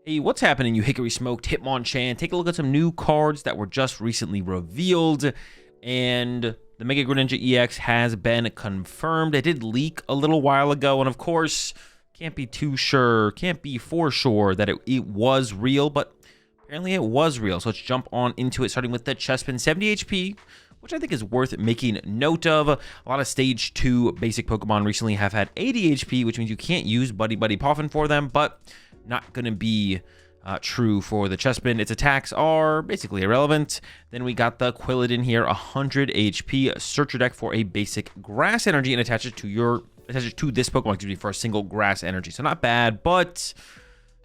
Hey, what's happening, you Hickory Smoked Hitmonchan? Take a look at some new cards that were just recently revealed, and the Mega Greninja EX has been confirmed. It did leak a little while ago, and of course, can't be for sure that it was real, but apparently it was real. So let's jump on into it, starting with the Chespin 70 HP, which I think is worth making note of. A lot of Stage 2 basic Pokemon recently have had 80 HP, which means you can't use Buddy Buddy Poffin for them, but not going to be true for the Chespin. Its attacks are basically irrelevant. Then we got the Quillid in here, 100 HP. Search your deck for a basic grass energy and attach it to this Pokemon for a single grass energy. So not bad, but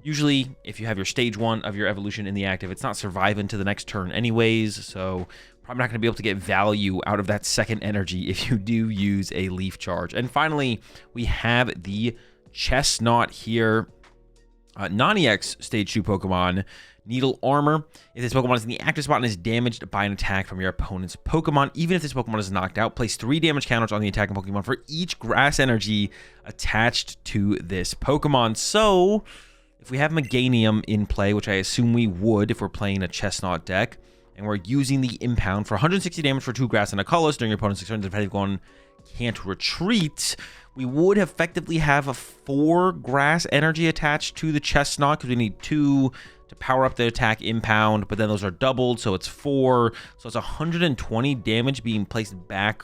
usually if you have your stage 1 of your evolution in the active, it's not surviving to the next turn anyways. So probably not going to be able to get value out of that second energy if you do use a leaf charge. And finally, we have the Chestnut here. Non-EX Stage 2 Pokemon, Needle Armor. If this Pokemon is in the active spot and is damaged by an attack from your opponent's Pokemon, even if this Pokemon is knocked out, place 3 damage counters on the attacking Pokemon for each grass energy attached to this Pokemon. So, if we have Meganium in play, which I assume we would if we're playing a Chestnut deck, and we're using the Impound for 160 damage for 2 grass and a colorless during your opponent's 6 turns, if anyone can't retreat, we would effectively have a 4 grass energy attached to the Chestnut, because we need 2 to power up the attack Impound, but then those are doubled, so it's 4. So it's 120 damage being placed back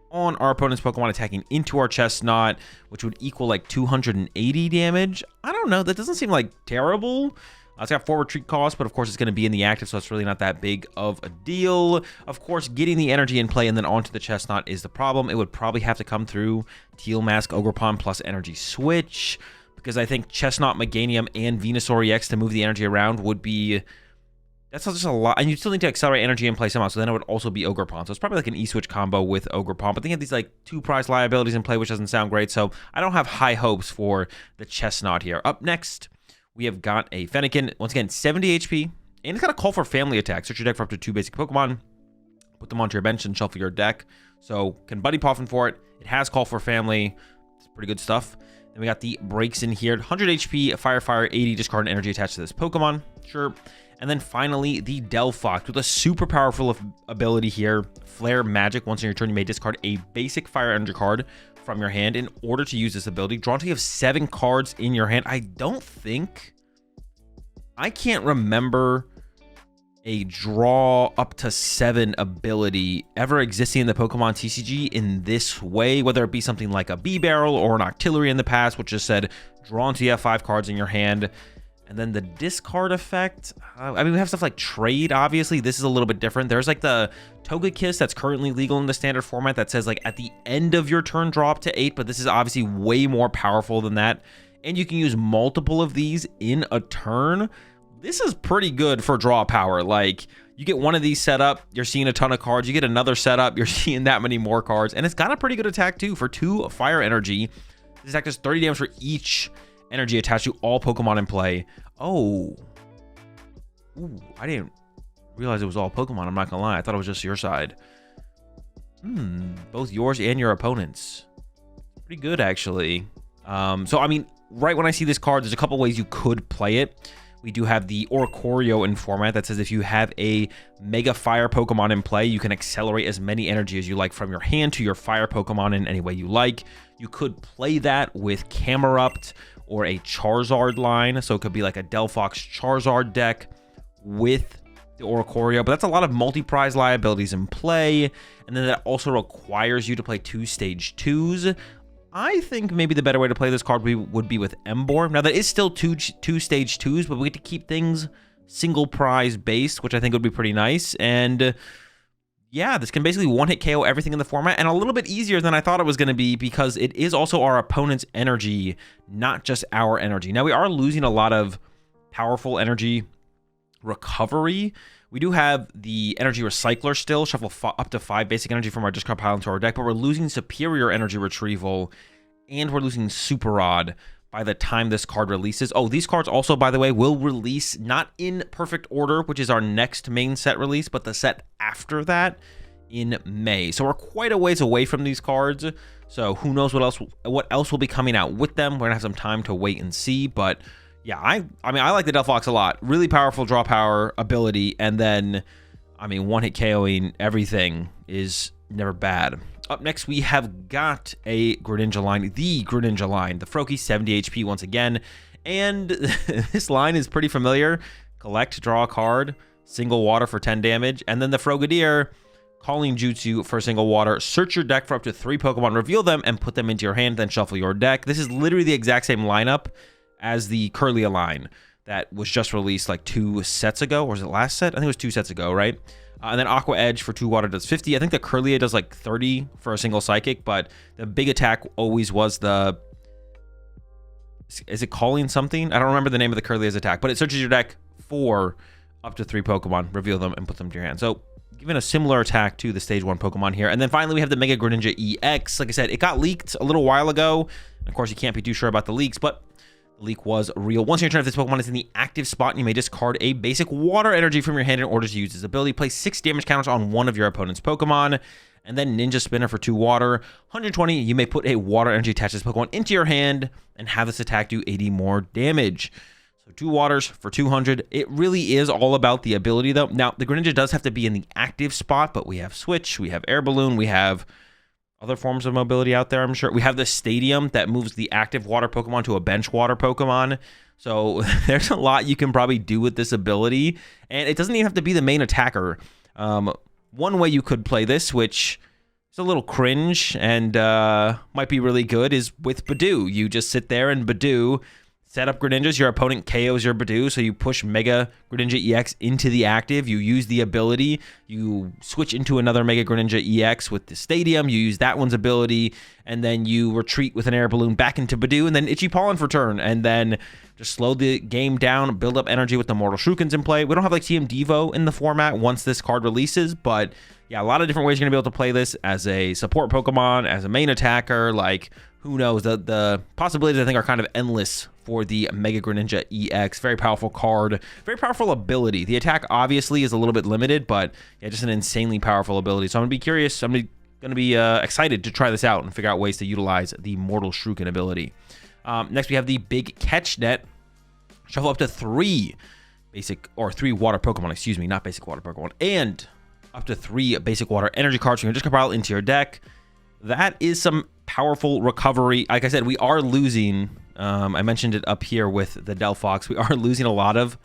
on our opponent's Pokemon attacking into our Chestnut, which would equal like 280 damage. I don't know, that doesn't seem like terrible. It's got 4 retreat costs, but of course it's going to be in the active, so it's really not that big of a deal. Of course, getting the energy in play and then onto the Chestnut is the problem. It would probably have to come through Teal Mask, Ogerpon plus Energy Switch, because I think Chestnut, Meganium, and Venusaur EX to move the energy around would be... That's just a lot, and you still need to accelerate energy in play somehow, so then it would also be Ogerpon. So it's probably like an E-Switch combo with Ogerpon, but they have these like 2 prize liabilities in play, which doesn't sound great, so I don't have high hopes for the Chestnut here. Up next, we have got a Fennekin, once again, 70 HP, and it's got a call for family attack. Search your deck for up to 2 basic Pokemon, put them onto your bench and shuffle your deck. So can Buddy Poffin for it. It has call for family. It's pretty good stuff. Then we got the breaks in here, 100 HP, Fire, 80, discard an energy attached to this Pokemon. Sure. And then finally, the Delphox with a super powerful ability here, Flare Magic. Once on your turn, you may discard a basic fire energy card from your hand in order to use this ability. Draw until you have 7 cards in your hand. I can't remember a draw up to 7 ability ever existing in the Pokemon TCG in this way, whether it be something like a B-Barrel or an Octillery in the past, which just said draw until you have 5 cards in your hand. And then the discard effect, I mean, we have stuff like trade, obviously. This is a little bit different. There's like the Togekiss that's currently legal in the standard format that says like at the end of your turn, draw up to 8, but this is obviously way more powerful than that. And you can use multiple of these in a turn. This is pretty good for draw power. Like, you get one of these set up, you're seeing a ton of cards. You get another set up, you're seeing that many more cards. And it's got a pretty good attack too for 2 fire energy. This attack does 30 damage for each energy attached to all Pokemon in play. Oh. Ooh, I didn't realize it was all Pokemon. I'm not gonna lie. I thought it was just your side. Both yours and your opponent's. Pretty good, actually. So, I mean, right when I see this card, there's a couple ways you could play it. We do have the Oricorio in format that says if you have a Mega Fire Pokemon in play, you can accelerate as many energy as you like from your hand to your Fire Pokemon in any way you like. You could play that with Camerupt or a Charizard line. So it could be like a Delphox Charizard deck with the Oricorio. But that's a lot of multi-prize liabilities in play. And then that also requires you to play 2 Stage 2s. I think maybe the better way to play this card would be with Emboar. Now, that is still two Stage 2s, but we get to keep things single prize based, which I think would be pretty nice. And yeah, this can basically one-hit KO everything in the format, and a little bit easier than I thought it was going to be, because it is also our opponent's energy, not just our energy. Now, we are losing a lot of powerful energy recovery. We do have the energy recycler still, shuffle up to 5 basic energy from our discard pile into our deck, but we're losing superior energy retrieval, and we're losing Super Rod by the time this card releases. Oh, these cards also, by the way, will release not in perfect order, which is our next main set release, but the set after that in May. So we're quite a ways away from these cards. So who knows what else will be coming out with them. We're gonna have some time to wait and see, but Yeah, I mean, I like the Delphox a lot. Really powerful draw power ability, and then, I mean, one-hit KOing everything is never bad. Up next, we have got a Greninja line, the Greninja line. The Froakie, 70 HP once again, and this line is pretty familiar. Collect, draw a card, single water for 10 damage, and then the Frogadier, Calling Jutsu for single water. Search your deck for up to 3 Pokemon, reveal them, and put them into your hand, then shuffle your deck. This is literally the exact same lineup as the Kirlia line that was just released like 2 sets ago. Or was it last set? I think it was 2 sets ago, right? And then Aqua Edge for 2 water does 50. I think the Kirlia does like 30 for a single psychic, but the big attack always was the... Is it calling something? I don't remember the name of the Kirlia's attack, but it searches your deck for up to 3 Pokemon, reveal them, and put them to your hand. So given a similar attack to the Stage 1 Pokemon here. And then finally, we have the Mega Greninja EX. Like I said, it got leaked a little while ago. Of course, you can't be too sure about the leaks, but the leak was real. Once your turn, if this Pokemon is in the active spot, you may discard a basic water energy from your hand in order to use its ability. Place 6 damage counters on one of your opponent's Pokemon. And then Ninja Spinner for 2 water. 120, you may put a water energy attached to this Pokemon into your hand and have this attack do 80 more damage. So 2 waters for 200. It really is all about the ability, though. Now, the Greninja does have to be in the active spot, but we have Switch, we have Air Balloon, we have other forms of mobility out there, I'm sure. We have the Stadium that moves the active water Pokemon to a bench water Pokemon. So there's a lot you can probably do with this ability. And it doesn't even have to be the main attacker. One way you could play this, which is a little cringe and might be really good, is with Badoo. You just sit there and Badoo, set up Greninjas, your opponent KOs your Badoo, so you push Mega Greninja EX into the active, you use the ability, you switch into another Mega Greninja EX with the Stadium, you use that one's ability, and then you retreat with an Air Balloon back into Badoo, and then Itchy Pollen for turn, and then just slow the game down, build up energy with the Mortal Shurikens in play. We don't have like TM Devo in the format once this card releases, but yeah, a lot of different ways you're going to be able to play this as a support Pokemon, as a main attacker, like, who knows? The possibilities, I think, are kind of endless for the Mega Greninja EX. Very powerful card. Very powerful ability. The attack, obviously, is a little bit limited, but yeah, just an insanely powerful ability. So I'm going to be curious. I'm going to be excited to try this out and figure out ways to utilize the Mortal Shuriken ability. Next, we have the Big Catch Net. Shuffle up to 3 water Pokemon, excuse me, not basic water Pokemon, and up to 3 basic water energy cards from your discard pile into your deck. That is some powerful recovery. Like I said, we are losing, I mentioned it up here with the Delphox, we are losing a lot of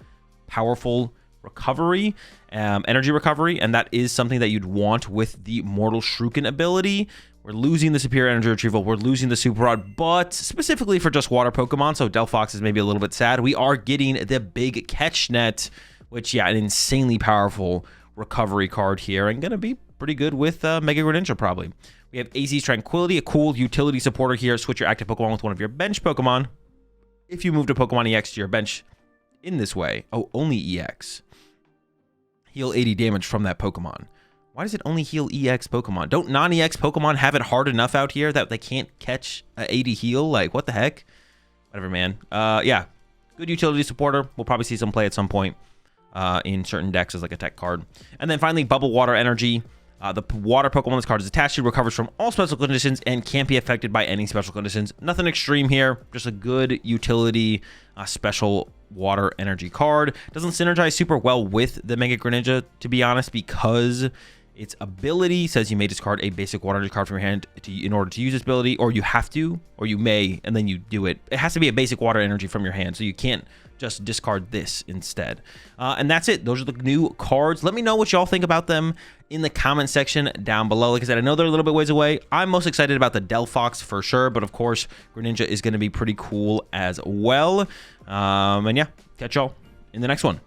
powerful recovery, energy recovery, and that is something that you'd want with the Mortal Shuriken ability. We're losing the Superior Energy Retrieval, we're losing the Super Rod, but specifically for just water Pokemon, so Delphox is maybe a little bit sad. We are getting the Big Catch Net, which, yeah, an insanely powerful recovery card here, and gonna be pretty good with Mega Greninja, probably. We have AZ's Tranquility, a cool utility supporter here. Switch your active Pokemon with one of your bench Pokemon. If you moved a Pokemon EX to your bench in this way, oh, only EX, heal 80 damage from that Pokemon. Why does it only heal EX Pokemon? Don't non-EX Pokemon have it hard enough out here that they can't catch a 80 heal? Like, what the heck? Whatever, man. Yeah, good utility supporter. We'll probably see some play at some point in certain decks as like a tech card. And then finally, Bubble Water Energy. The water Pokemon this card is attached to recovers from all special conditions and can't be affected by any special conditions. Nothing extreme here, just a good utility special water energy card. Doesn't synergize super well with the Mega Greninja, to be honest, because its ability says you may discard a basic water energy card from your hand in order to use this ability, or you have to, or you may, and then you do it. It has to be a basic water energy from your hand, so you can't just discard this instead. And that's it. Those are the new cards. Let me know what y'all think about them in the comment section down below. Like I said, I know they're a little bit ways away. I'm most excited about the Delphox for sure, but of course, Greninja is going to be pretty cool as well. And yeah, catch y'all in the next one.